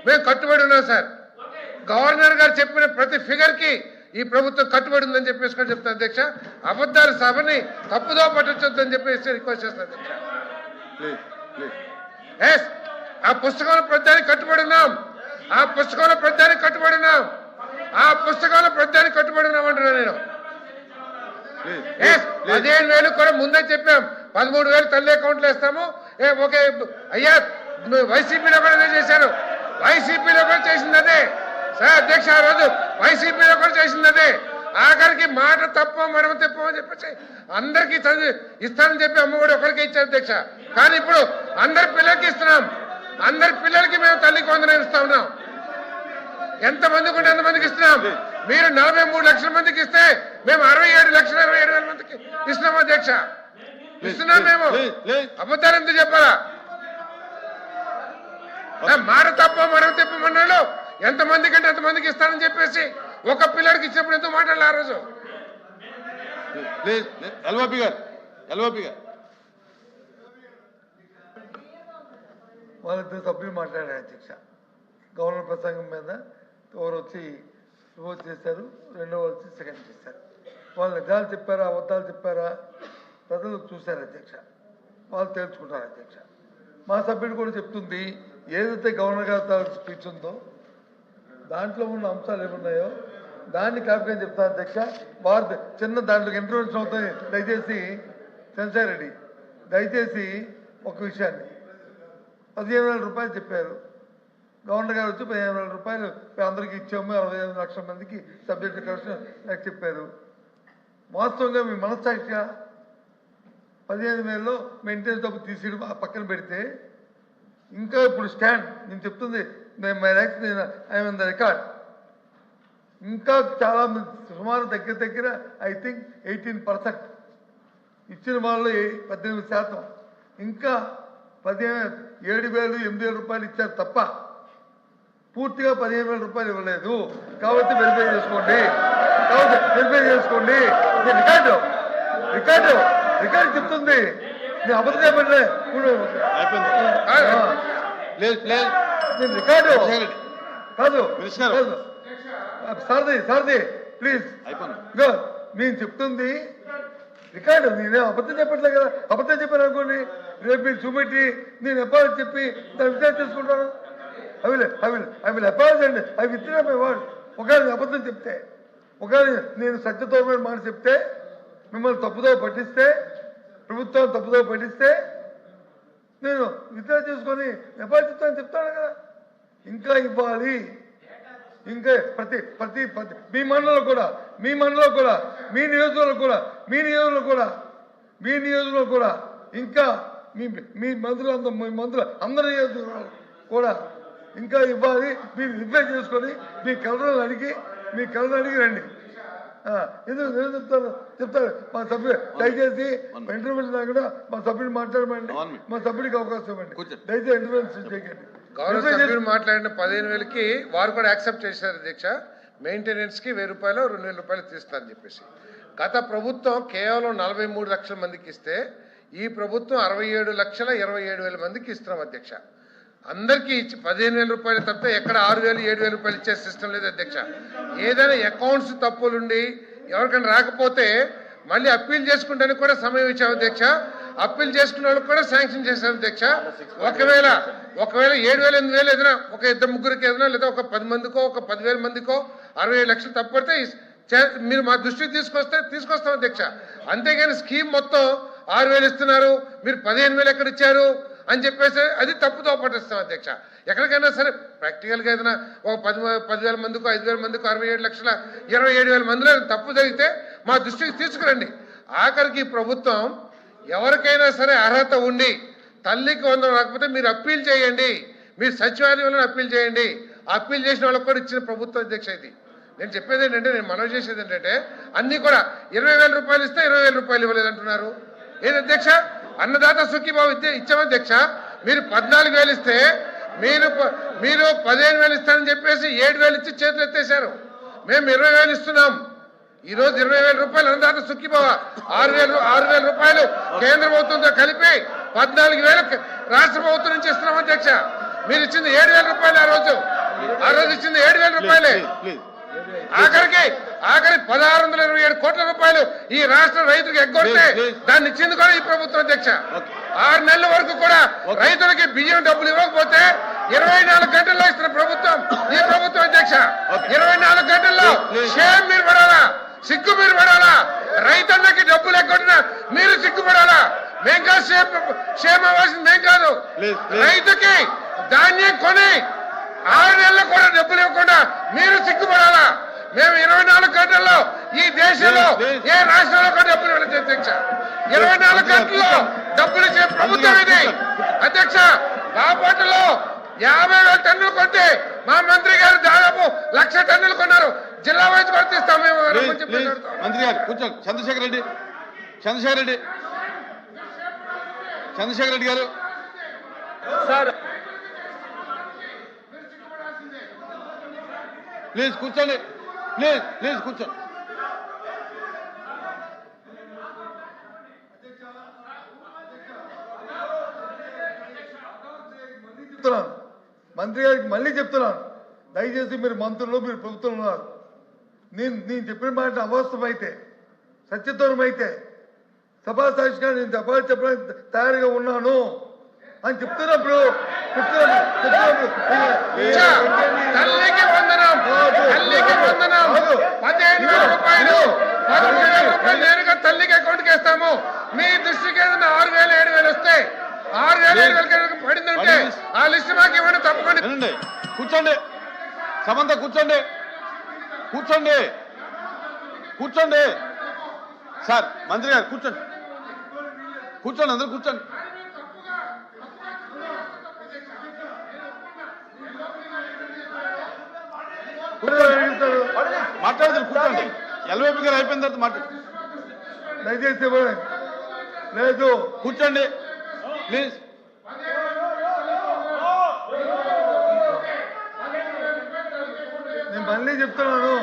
మేము కట్టుబడి ఉన్నాం సార్. గవర్నర్ గారు చెప్పిన ప్రతి ఫిగర్ కి ఈ ప్రభుత్వం కట్టుబడి ఉందని చెప్పేసి కూడా చెప్తాను అధ్యక్ష. అబద్ధాల సభని తప్పుదో పట్టొచ్చొద్దని చెప్పేసి రిక్వెస్ట్ చేస్తాను అధ్యక్ష. ఆ పుస్తకంలో ప్రతిదానికి కట్టుబడి ఉన్నాం. ఆ పుస్తకంలో ప్రతిదానికి కట్టుబడి ఉన్నాం. ఆ పుస్తకంలో ప్రతిదానికి కట్టుబడి ఉన్నాం అంటున్నా నేను. 15,000 కూడా ముందే చెప్పాం. 13,000 తల్లి అకౌంట్లు వేస్తాము. ఓకే అయ్యా, వైసీపీలో కూడా చేశారు. వైసీపీలో కూడా చేసింది అదే సార్ అధ్యక్ష. ఆ రోజు వైసీపీలో కూడా చేసింది అదే. ఆఖరికి మాట తప్ప మనం తెప్పమని చెప్పేసి అందరికీ చదివి ఇస్తానని చెప్పి అమ్మఒడి ఒకరికి ఇచ్చారు అధ్యక్ష. కానీ ఇప్పుడు అందరి పిల్లలకి ఇస్తున్నాం. అందరి పిల్లలకి మేము తల్లికి వందనం ఇస్తా ఉన్నాం. ఎంతమందికి ఉంటే ఎంతమందికి ఇస్తున్నాం. మీరు 43 లక్షల మందికి ఇస్తే మేము 67,27,000 మందికి ఇస్తున్నాం అధ్యక్ష. ఇస్తున్నాం మేము. అబద్ధాలు ఎందుకు చెప్పాలా? మాట తప్ప మనం తెప్పమన్నాడు. ఎంతమందికి అంటే ఎంతమందికి ఇస్తానని చెప్పేసి ఒక పిల్లడికి ఇచ్చినప్పుడు ఎందుకు మాట్లాడాలి ఆ రోజు? వాళ్ళిద్దరు సభ్యులు మాట్లాడారు అధ్యక్ష. గవర్నర్ ప్రసంగం మీద ఒకరు వచ్చి రిపోర్ట్ చేశారు, రెండో వచ్చి సెకండ్ చేశారు. వాళ్ళు నిజాలు చెప్పారా అబద్ధాలు చెప్పారా ప్రజలు చూశారు అధ్యక్ష. వాళ్ళు తేల్చుకుంటారు అధ్యక్ష. మా సభ్యుడు కూడా చెప్తుంది, ఏదైతే గవర్నర్ గారి తాలూకు స్పీచ్ ఉందో దాంట్లో ఉన్న అంశాలు ఏమున్నాయో దాన్ని కాపీ చెప్తాను అధ్యక్ష. వారు చిన్న దాంట్లో ఇంటర్వెన్షన్ అవుతుంది. దయచేసి సెన్సార్ రెడ్డి దయచేసి ఒక విషయాన్ని 15,000 రూపాయలు చెప్పారు. గవర్నర్ గారు వచ్చి 15,000 రూపాయలు అందరికీ ఇచ్చాము, 65 లక్షల మందికి సబ్జెక్ట్ కరెక్షన్ నాకు చెప్పారు. వాస్తవంగా మీ మనస్సాక్షిగా 15,000లో మెయింటెనెన్స్ డబ్బు తీసి పక్కన పెడితే ఇంకా ఇప్పుడు స్టాండ్ నేను చెప్తుంది ఐఎమ్ ద రికార్డ్. ఇంకా చాలా సుమారు దగ్గర ఐ థింక్ 18% ఇచ్చిన వాళ్ళు 18%. ఇంకా 7,000 8,000 రూపాయలు ఇచ్చారు తప్ప పూర్తిగా 15,000 రూపాయలు ఇవ్వలేదు. కాబట్టి వెరిఫై చేసుకోండి. రికార్డు చెప్తుంది. నేను అబద్ధం చెప్పండి. నేను రికార్డు కాదు సారథి ప్లీజ్ నేను చెప్తుంది రికార్డు. నేనే అబద్ధం చెప్పట్లేదు కదా. అబద్ధం చెప్పాను అనుకోండి, రేపు మీరు చూపెట్టి నేను ఎప్పుడు చెప్పి దాన్ని విచారణ చేసుకుంటాను. ఐ విల్ అపాలజైజ్ అండి. I withdraw my word. ఒకవేళ అబద్ధం చెప్తే, ఒకవేళ నేను సత్యతోమైన మాట చెప్తే, మిమ్మల్ని తప్పుదో పట్టిస్తే, ప్రభుత్వం తప్పుదో పట్టిస్తే నేను విత్డ్రా చేసుకొని ఎప్పుడు చెప్తాను కదా. ఇంకా ఇవ్వాలి. ఇంకా ప్రతి మీ మండలంలో కూడా మీ నియోజకవర్గంలో కూడా ఇంకా మీ మంత్రులు అందరి నియోజకవర్గాలు కూడా ఇంకా ఇవ్వాలి. మీరు రిప్లై చేసుకొని మీ కలర్లు అడిగి రండి. ఎందుకు నేను చెప్తాను మా సభ్యులు దయచేసి ఇంటర్వ్యూ కూడా మా సభ్యుడు మాట్లాడమండి. మా సభ్యుడికి అవకాశం ఇవ్వండి దయచేసి. ఇంటర్వ్యూ చేయకండి. గౌరవ సభ్యులు మాట్లాడిన 15,000కి వారు కూడా యాక్సెప్ట్ చేశారు అధ్యక్ష. మెయింటెనెన్స్కి 1,000 రూపాయలు 2,000 రూపాయలు తీస్తారని చెప్పేసి. గత ప్రభుత్వం కేవలం 43 లక్షల మందికి ఇస్తే ఈ ప్రభుత్వం 67,27,000 మందికి ఇస్తున్నాం అధ్యక్ష. అందరికీ ఇచ్చి 15,000 రూపాయలు తప్పితే ఎక్కడ 6,000 7,000 రూపాయలు ఇచ్చే సిస్టమ్ లేదు అధ్యక్ష. ఏదైనా అకౌంట్స్ తప్పులుండి ఎవరికైనా రాకపోతే మళ్ళీ అప్పీల్ చేసుకుంటానికి కూడా సమయం ఇచ్చాం అధ్యక్ష. అప్పీల్ చేసుకున్న వాళ్ళకి కూడా శాంక్షన్ చేశారు అధ్యక్ష. ఒకవేళ 7,000 8,000 ఏదైనా ఒక 2-3 ఏదైనా లేదా ఒక 10 మందికో ఒక 10,000 మందికో 67 లక్షలు తప్పడితే మీరు మా దృష్టికి తీసుకొస్తాం అధ్యక్ష. అంతేగాని స్కీమ్ మొత్తం 6,000 ఇస్తున్నారు, మీరు 15,000 ఎక్కడ ఇచ్చారు అని చెప్పేసి అది తప్పుతో పట్టిస్తాం అధ్యక్ష. ఎక్కడికైనా సరే ప్రాక్టికల్గా ఏదైనా ఒక 10,000 మందికో 5,000 మందికో 67,27,000 మందిలో తప్పు జరిగితే మా దృష్టికి తీసుకురండి. ఆఖరికి ప్రభుత్వం ఎవరికైనా సరే అర్హత ఉండి తల్లికి 100 రాకపోతే మీరు అప్పీల్ చేయండి. మీరు సచివాలయంలో అప్పీల్ చేయండి. అప్పీల్ చేసిన వాళ్ళకి కూడా ఇచ్చిన ప్రభుత్వం అధ్యక్ష. ఇది నేను చెప్పేది ఏంటంటే, నేను మనవి చేసేది ఏంటంటే, అన్నీ కూడా 20,000 రూపాయలు ఇస్తే 20,000 రూపాయలు ఇవ్వలేదంటున్నారు. ఏది అధ్యక్ష? అన్నదాత సుఖీభావ ఇచ్చామధ్యక్ష. మీరు 14,000 ఇస్తే మీరు 15,000 ఇస్తారని చెప్పేసి 7,000 ఇచ్చి చేతులు ఎత్తేశారు. మేము 20,000 ఇస్తున్నాం. ఈ రోజు 20,000 రూపాయలు అన్నదాత సుఖీభావ, 6,000 రూపాయలు కేంద్ర ప్రభుత్వంతో కలిపి 14,000 రాష్ట్ర ప్రభుత్వం నుంచి ఇస్తున్నాం అధ్యక్ష. మీరు ఇచ్చింది 7,000 రూపాయలు ఆ రోజు ఇచ్చింది 7,000 రూపాయలే. ఆఖరి 1,627 కోట్ల రూపాయలు ఈ రాష్ట్ర రైతులకు ఎగ్గొడితే దాన్ని ఇచ్చింది కూడా ఈ ప్రభుత్వం అధ్యక్ష. 6 నెలల వరకు కూడా రైతులకి బియ్యం డబ్బులు ఇవ్వకపోతే 24 గంటల్లో ఇస్తున్న ప్రభుత్వం ఈ ప్రభుత్వం అధ్యక్ష. 24 గంటల్లో షేమ్ మీరు పడాలా, సిగ్గు మీరు పడాలా. రైతన్నకి డబ్బులు ఎగ్గొట్టినా మీరు సిగ్గుపడాలా. మేం కాదు షేమ్ అవ్వాల్సింది, మేం కాదు. రైతుకి ధాన్యం కొని 6 నెలలు కూడా డబ్బులు ఇవ్వకుండా మీరు సిగ్గుపడాలా. మేము 24 గంటల్లో ఈ దేశంలో ఏ రాష్ట్రంలో కూడా డబ్బులు ఇవ్వలేదు అధ్యక్ష. 24 గంటల్లో డబ్బులు ఇచ్చే ప్రభుత్వం ఇది అధ్యక్ష. బాపట్లలో 50,000 టన్నులు కొంటే మా మంత్రి గారు దాదాపు 1,00,000 టన్నులు కొన్నారు. జిల్లా వైజ్ వర్తిస్తాం మేము. మంత్రి గారు కూర్చోండి. చంద్రశేఖర్ రెడ్డి గారు ప్లీజ్ కూర్చోండి. ప్లీజ్ కూర్చోండి. మంత్రి గారికి మళ్ళీ చెప్తున్నాను, దయచేసి మీరు మంత్రులు, మీరు ప్రభుత్వం ఉన్నారు. నేను చెప్పిన మాట అవాస్తవమైతే, సత్యదూరమైతే సభా సాక్షిగా నేను చెప్పడానికి తయారుగా ఉన్నాను అని చెప్తున్నప్పుడు తల్లికి వందనం 15,000 రూపాయలు 13,000 రూపాయలు నేరుగా తల్లికి అకౌంట్కి వేస్తాము. మీ దృష్టికి ఏదైనా 6,000 7,000 వస్తే 6,000 7,000 పడిందంటే ఆ లిస్ట్ మాకు ఇవ్వండి తప్పకుండా. కూర్చోండి. సమంత కూర్చోండి. సార్ మంత్రి గారు కూర్చోండి. అందరూ కూర్చోండి. మాట్లాడతారు. కూర్చోండి. ఎల్వైపీ గారు అయిపోయిన తర్వాత మాట్లాడు. దయచేసి లేదు, కూర్చోండి ప్లీజ్. నేను మళ్ళీ చెప్తున్నాను,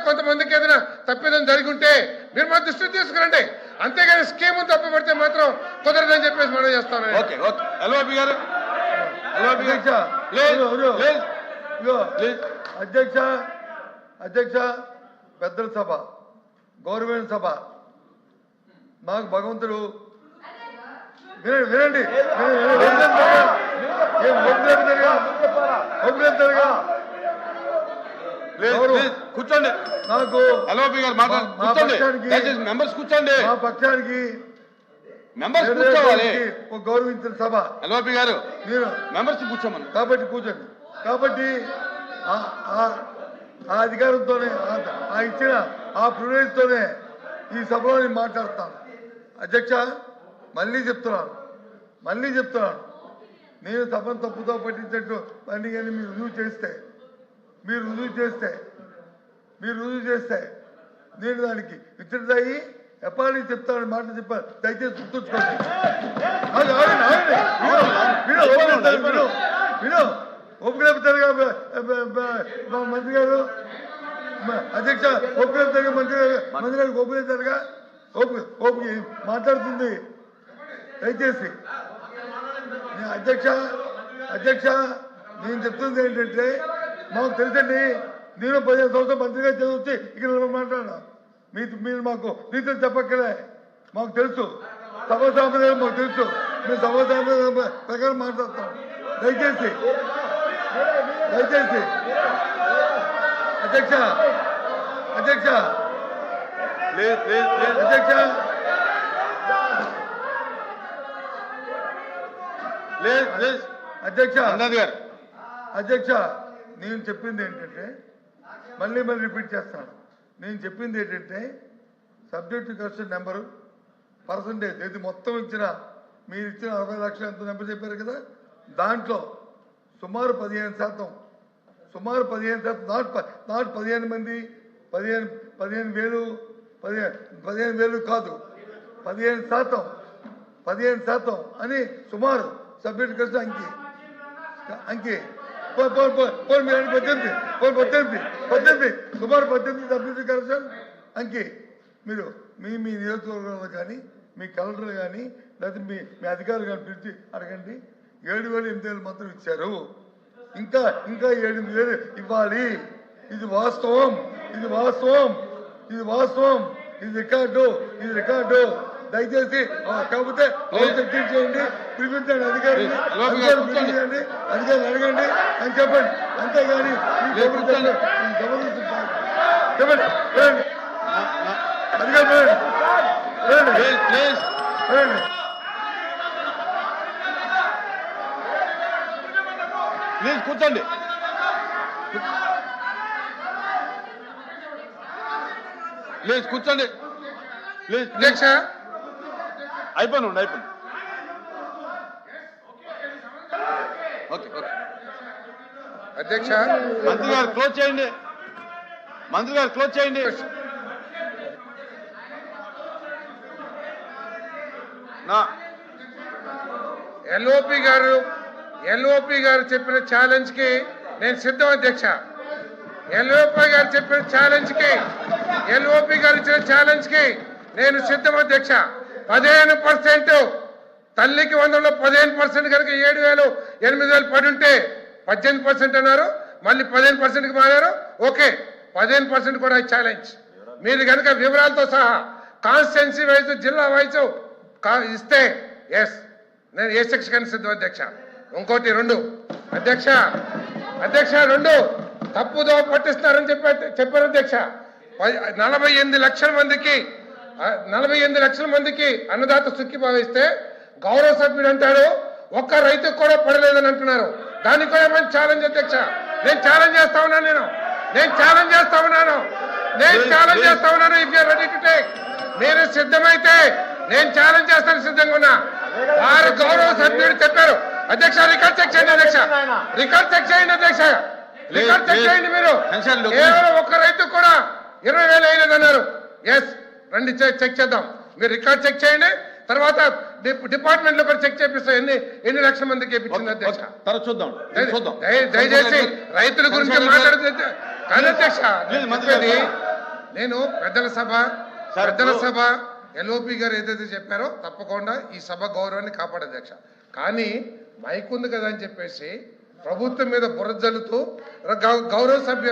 కొంతమందికి ఏదైనా తప్పిదం జరిగి ఉంటే మీరు మా దృష్టికి తీసుకురండి. అంతేగాని స్కీమ్ తప్పుపడితే మాత్రం కుదరదని చెప్పేసి మనం చేస్తాను. ఎల్వైపీ గారు అధ్యక్ష పెద్దల సభ, గౌరవమైన సభ. మాకు భగవంతుడు వినండి కూర్చోండి. నాకు ఎల్వైపీ గారు మాట్లాడండి. మెంబర్స్ కూర్చోండి. మా పక్షానికి మెంబర్స్ కూర్చోవాలి. గౌరవించిన సభ ఎల్వైపీ గారు మీరు మెంబర్స్ కూర్చోమని కాబట్టి కూర్చోండి. కాబట్టి ఆ అధికారంతోనే ఇచ్చిన ఆ ప్రివిలేజ్తోనే ఈ సభలో నేను మాట్లాడతాను. అధ్యక్ష మళ్ళీ చెప్తున్నాను, నేను సభను తప్పుతో పట్టించినట్టు పని కానీ మీరు రుజువు చేస్తే నేను దానికి విచ్చుడయ్యి ఎప్పటి చెప్తాను మాట చెప్పాను. దయచేసి గుర్తుంచుకోండి. ఒప్పుకోలేపుతారుగా మంత్రి గారు, అధ్యక్ష ఒప్పుకోలేపుతారుగా మంత్రి గారు ఒప్పులేతారుగా మాట్లాడుతుంది. దయచేసి అధ్యక్ష నేను చెప్తుంది ఏంటంటే, మాకు తెలుసండి, నేను 15 సంవత్సరాలు మంత్రిగా చదివించి ఇక్కడ మాట్లాడా. మీరు మాకు నీతులు చెప్పక్కలే, మాకు తెలుసు. సభ సాంప్రదాయం మాకు తెలుసు. మేము సభ సాంప్రదాయం ప్రకారం మాట్లాడతాం. దయచేసి అధ్యక్ష అధ్యక్ష నేను చెప్పింది ఏంటంటే, మళ్ళీ రిపీట్ చేస్తాను. నేను చెప్పింది ఏంటంటే, సబ్జెక్టు క్వశ్చన్ నెంబరు పర్సంటేజ్ ఇది మొత్తం ఇచ్చిన మీరు ఇచ్చిన 60 లక్షలు ఎంత నెంబర్ చెప్పారు కదా, దాంట్లో సుమారు 15% నాట్ 15 మంది 15,000 కాదు, 15% అని సుమారు సబ్జెక్ట్ క్వశ్చన్ అంకి 18 సుమారు 18 సబ్జెక్ట్ కరెక్షన్ అంకి. మీరు మీ నియోజకవర్గంలో కానీ, మీ కలెక్టర్ కానీ, లేకపోతే మీ అధికారులు పిలిచి అడగండి. 7,000-8,000 మాత్రం ఇచ్చారు, ఇంకా 8,000 ఇవ్వాలి. ఇది వాస్తవం, ఇది వాస్తవం, ఇది వాస్తవం, ఇది రికార్డు, ఇది రికార్డు. దయచేసి కాకపోతే చేయండి, పిలిపించండి అధికారులు, చేయండి, అధికారులు అడగండి అని చెప్పండి. అంతేగాని చెప్పండి అధికారులు ప్లీజ్ కూర్చోండి. ప్లీజ్ కూర్చోండి. ప్లీజ్ అధ్యక్ష అయిపోయింది. Okay okay. అధ్యక్ష మంత్రి గారు క్లోజ్ చేయండి. మంత్రి గారు క్లోజ్ చేయండి. ఎల్ఓపి గారు చెప్పిన ఛాలెంజ్ కి నేను సిద్ధం అధ్యక్ష. ఎల్ఓపి గారు చెప్పిన ఛాలెంజ్ కి, ఎల్ఓపి గారు ఇచ్చిన ఛాలెంజ్ కి నేను సిద్ధం అధ్యక్ష. 15% తల్లికి 100లో 15% కనుక 7,000 8,000 పడి ఉంటే 18% అన్నారు, మళ్ళీ 15%కి మారారు. ఓకే, 15% కూడా ఛాలెంజ్. మీరు కనుక వివరాలతో సహా కాన్స్టిట్యున్సీ వైజ్, జిల్లా వైజ్ ఇస్తే ఎస్, నేను ఏ సెక్షన్ సిద్ధం అధ్యక్ష. ఇంకోటి 2 అధ్యక్ష, 2 తప్పుదో పట్టిస్తున్నారని చెప్పారు అధ్యక్ష. 48 లక్షల మందికి అన్నదాత సుఖి భావిస్తే గౌరవ సభ్యుడు అంటాడు ఒక్క రైతుకు కూడా పడలేదని అంటున్నారు. దానికి కూడా ఏమైనా ఛాలెంజ్ అధ్యక్ష? నేను ఛాలెంజ్ చేస్తా ఉన్నాను. If you ready to take, మీరు సిద్ధమైతే నేను ఛాలెంజ్ చేస్తాను, సిద్ధంగా ఉన్నా. వారు గౌరవ సభ్యుడు చెప్పారు అధ్యక్ష. రికార్డ్ చెక్ చేయండి అధ్యక్ష, రికార్డ్ చెక్ చేయండి అధ్యక్ష, రికార్డ్ చెక్ చేయండి. మీరు కేవలం ఒక్క రైతు కూడా 20,000 అయినదన్నారు. ఎస్, రండి చెక్ చేద్దాం. మీరు రికార్డ్ చెక్ చేయండి, తర్వాత డిపార్ట్మెంట్ లో కూడా చెక్ చేపిస్తా ఎన్ని లక్షల మందికి ఇప్పించింది అధ్యక్ష. చూద్దాం. దయచేసి రైతుల గురించి మాట్లాడుతుంది కానీ అధ్యక్ష. నేను పెద్దల సభ ఎల్ఓపి గారు ఏదైతే చెప్పారో తప్పకుండా ఈ సభ గౌరవాన్ని కాపాడు అధ్యక్ష. కానీ మైక్ ఉంది కదా అని చెప్పేసి ప్రభుత్వం మీద బురద జల్లుతూ గౌరవ సభ్యు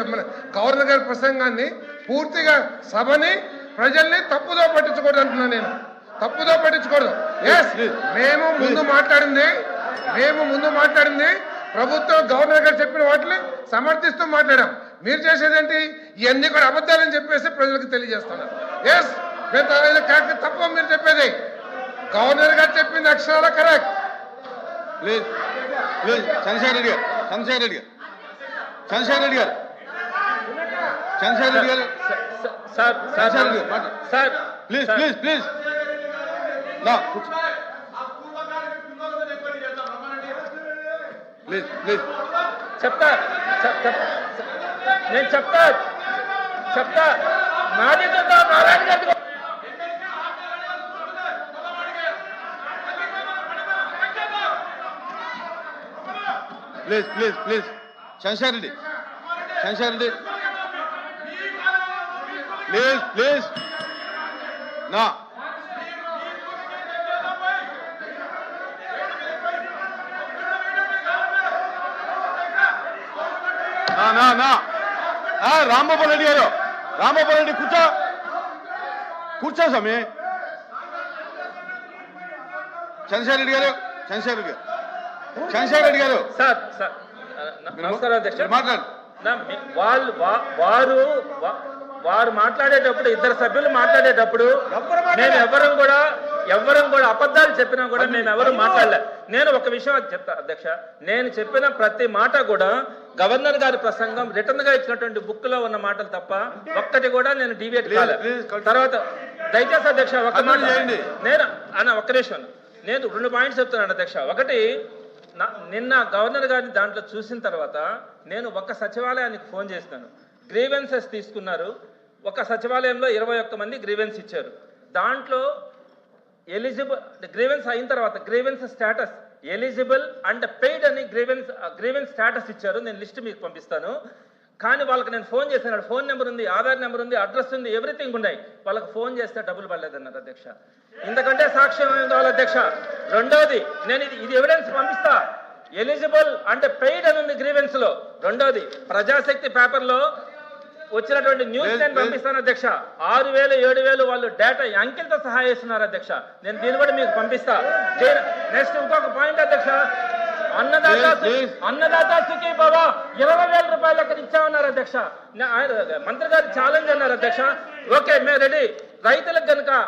గవర్నర్ గారి ప్రసంగాన్ని పూర్తిగా సభని ప్రజల్ని తప్పుదో పట్టించకూడదు అంటున్నాను నేను. తప్పుదో పట్టించకూడదు. ఎస్, మేము ముందు మాట్లాడింది ప్రభుత్వం గవర్నర్ గారు చెప్పిన వాటిని సమర్థిస్తూ మాట్లాడాం. మీరు చేసేదేంటి? ఇవన్నీ కూడా అబద్ధాలని చెప్పేసి ప్రజలకు తెలియజేస్తున్నారు. ఎస్, తప్ప మీరు చెప్పేది. గవర్నర్ గారు చెప్పింది అక్షరాల కరెక్ట్. ప్లీజ్ చంద్రశేఖర్ రెడ్డి గారు సార్ ప్లీజ్ చెప్తా నేను చెప్తా నాది నారాయణ గారి ప్లీజ్ చంద్రశేఖర్ రెడ్డి ప్లీజ్ నా రాంగోపాల్ రెడ్డి గారు, కూర్చో స్వామి. చంద్రశేఖర్ రెడ్డి గారు సార్ నమస్కారం అధ్యక్ష. మాట్లాడు. వారు మాట్లాడేటప్పుడు, ఇద్దరు సభ్యులు మాట్లాడేటప్పుడు మేము ఎవరం కూడా అబద్ధాలు చెప్పినా కూడా మేము ఎవరు మాట్లాడలే. నేను ఒక విషయం చెప్తా అధ్యక్ష, నేను చెప్పిన ప్రతి మాట కూడా గవర్నర్ గారి ప్రసంగం రిటర్న్ గా ఇచ్చినటువంటి బుక్ లో ఉన్న మాటలు తప్ప ఒక్కటి కూడా నేను డివియేట్ కాలే. తర్వాత దయచేసి అధ్యక్ష ఒక మాట ఒక్క నిమిషం, నేను 2 పాయింట్స్ చెప్తున్నాను అధ్యక్ష. ఒకటి, నిన్న గవర్నర్ గారిని దాంట్లో చూసిన తర్వాత నేను ఒక సచివాలయానికి ఫోన్ చేసినాను. గ్రీవెన్సెస్ తీసుకున్నారు. ఒక సచివాలయంలో 21 మంది గ్రీవెన్స్ ఇచ్చారు. దాంట్లో ఎలిజిబుల్ గ్రీవెన్స్ అయిన తర్వాత grievance status eligible and paid అని గ్రీవెన్స్ స్టేటస్ ఇచ్చారు. నేను లిస్ట్ మీకు పంపిస్తాను. కానీ వాళ్ళకి నేను ఫోన్ చేశాను, ఫోన్ నెంబర్ ఉంది, ఆధార్ నెంబర్ ఉంది, అడ్రస్ ఉంది, ఎవ్రీథింగ్ ఉన్నాయి. వాళ్ళకి ఫోన్ చేస్తే డబ్బులు పడలేదన్నారు అధ్యక్ష. ఇంతకంటే సాక్ష్యం ఏం కావాలి అధ్యక్ష? రెండోది, నేను ఇది ఎవిడెన్స్ పంపిస్తా. ఎలిజిబుల్ అంటే పెయిడ్ అని ఉంది గ్రీవెన్స్ లో. రెండోది, ప్రజాశక్తి పేపర్ లో వచ్చినటువంటి న్యూస్ నేను పంపిస్తాను అధ్యక్ష. 6,000 7,000 వాళ్ళు డేటా అంకెలతో సహా చేస్తున్నారు అధ్యక్ష. నేను దీన్ని కూడా మీకు పంపిస్తా. నెక్స్ట్ ఇంకొక పాయింట్ అధ్యక్ష, అన్నదాత సుఖీ భవ 20,000 రూపాయలు ఎక్కడ ఇచ్చామన్నారు అధ్యక్ష. మంత్రి గారు ఛాలెంజ్ అన్నారు అధ్యక్ష. ఓకే, మేము రెడీ. రైతులకు కనుక